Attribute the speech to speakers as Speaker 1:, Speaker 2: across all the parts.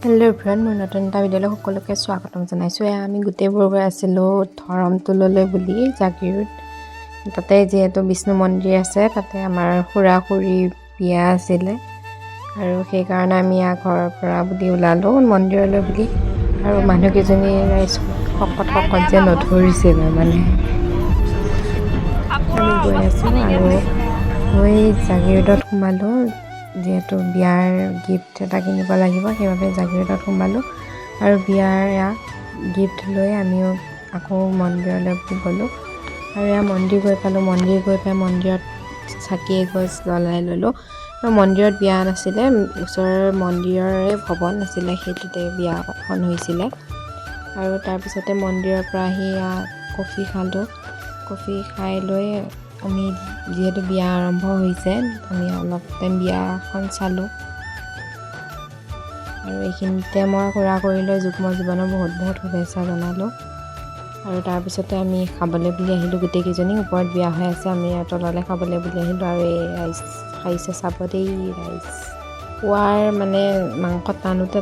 Speaker 1: Hello' everyone, মোৰ নতুন এটা ভিডিঅ'লৈ সকলোকে স্বাগতম জনাইছোঁ। আমি গোটেইবোৰ গৈ আছিলোঁ ধৰমটোললৈ বুলি জাগীৰোড। তাতে যিহেতু বিষ্ণু মন্দিৰ আছে, তাতে আমাৰ খুৰা খুৰী বিয়া আছিলে আৰু সেইকাৰণে আমি ঘৰৰ পৰা বুলি ওলালোঁ মন্দিৰলৈ বুলি। আৰু মানুহকেইজনী শকত যে নধৰিছিলে মানে। আমি গৈ আছোঁ আৰু গৈ জাগীৰোডত সোমালোঁ। যিহেতু বিয়াৰ গিফ্ট এটা কিনিব লাগিব, সেইবাবে জাগীৰোডত সোমালোঁ আৰু বিয়াৰ গিফ্ট লৈ আমিও আকৌ মন্দিৰলৈ গ'লোঁ। আৰু মন্দিৰ গৈ পালোঁ। মন্দিৰ গৈ পাই মন্দিৰত চাকি এগছ জ্বলাই ল'লোঁ। আৰু মন্দিৰত বিয়া নাছিলে, ওচৰৰ মন্দিৰৰে ভৱন আছিলে, সেইটোতে বিয়াখন হৈছিলে। আৰু তাৰপিছতে মন্দিৰৰ পৰা আহি কফি খালোঁ। কফি খাই লৈ আমি যিহেতু বিয়া আৰম্ভ হৈছে, আমি অলপ টাইম বিয়াখন চালোঁ। আৰু এইখিনিতে মই খুৰা খুৰীলৈ যুগ্ম জীৱনৰ বহুত শুভেচ্ছা জনালোঁ। আৰু তাৰপিছতে আমি খাবলৈ বুলি আহিলোঁ গোটেইকেইজনী। ওপৰত বিয়া হৈ আছে, আমি তললৈ খাবলৈ বুলি আহিলোঁ। আৰু এই ৰাইচ খাইছে, চাব দেই ৰাইচ খোৱাৰ মানে মাংস টানোতে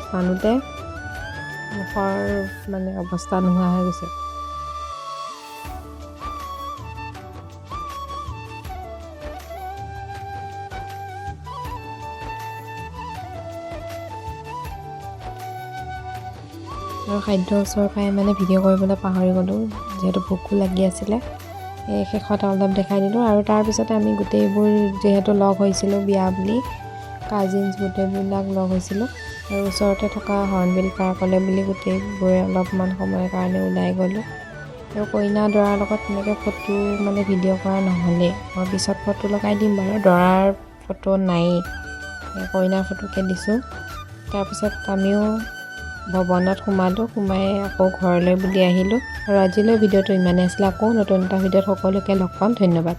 Speaker 1: মুখৰ মানে অৱস্থা নোহোৱা হৈ গৈছে। আৰু খাদ্যৰ ওচৰৰ পৰাই মানে ভিডিঅ' কৰিবলৈ পাহৰি গ'লোঁ, যিহেতু ভোকো লাগি আছিলে। শেষত অলপ দেখাই দিলোঁ। আৰু তাৰপিছতে আমি গোটেইবোৰ যিহেতু লগ হৈছিলোঁ বিয়া বুলি, কাজিনছ গোটেইবিলাক লগ হৈছিলোঁ। আৰু ওচৰতে থকা হৰ্ণবিল পাৰ্কলৈ বুলি গোটেইবোৰে অলপমান সময়ৰ কাৰণে ওলাই গ'লোঁ। আৰু কইনা দৰাৰ লগত তেনেকৈ ফটো মানে ভিডিঅ' কৰা নহ'লেই। মই পিছত ফটো লগাই দিম বাৰু, দৰাৰ ফটো নায়েই, কইনাৰ ফটোকে দিছোঁ। তাৰপিছত আমিও ভৱনত সোমাই আকৌ ঘৰলৈ বুলি আহিলোঁ। আৰু আজিলৈ ভিডিঅ'টো ইমানেই আছিলে। আকৌ নতুন এটা ভিডিঅ'ত সকলোকে লগ পাম। ধন্যবাদ।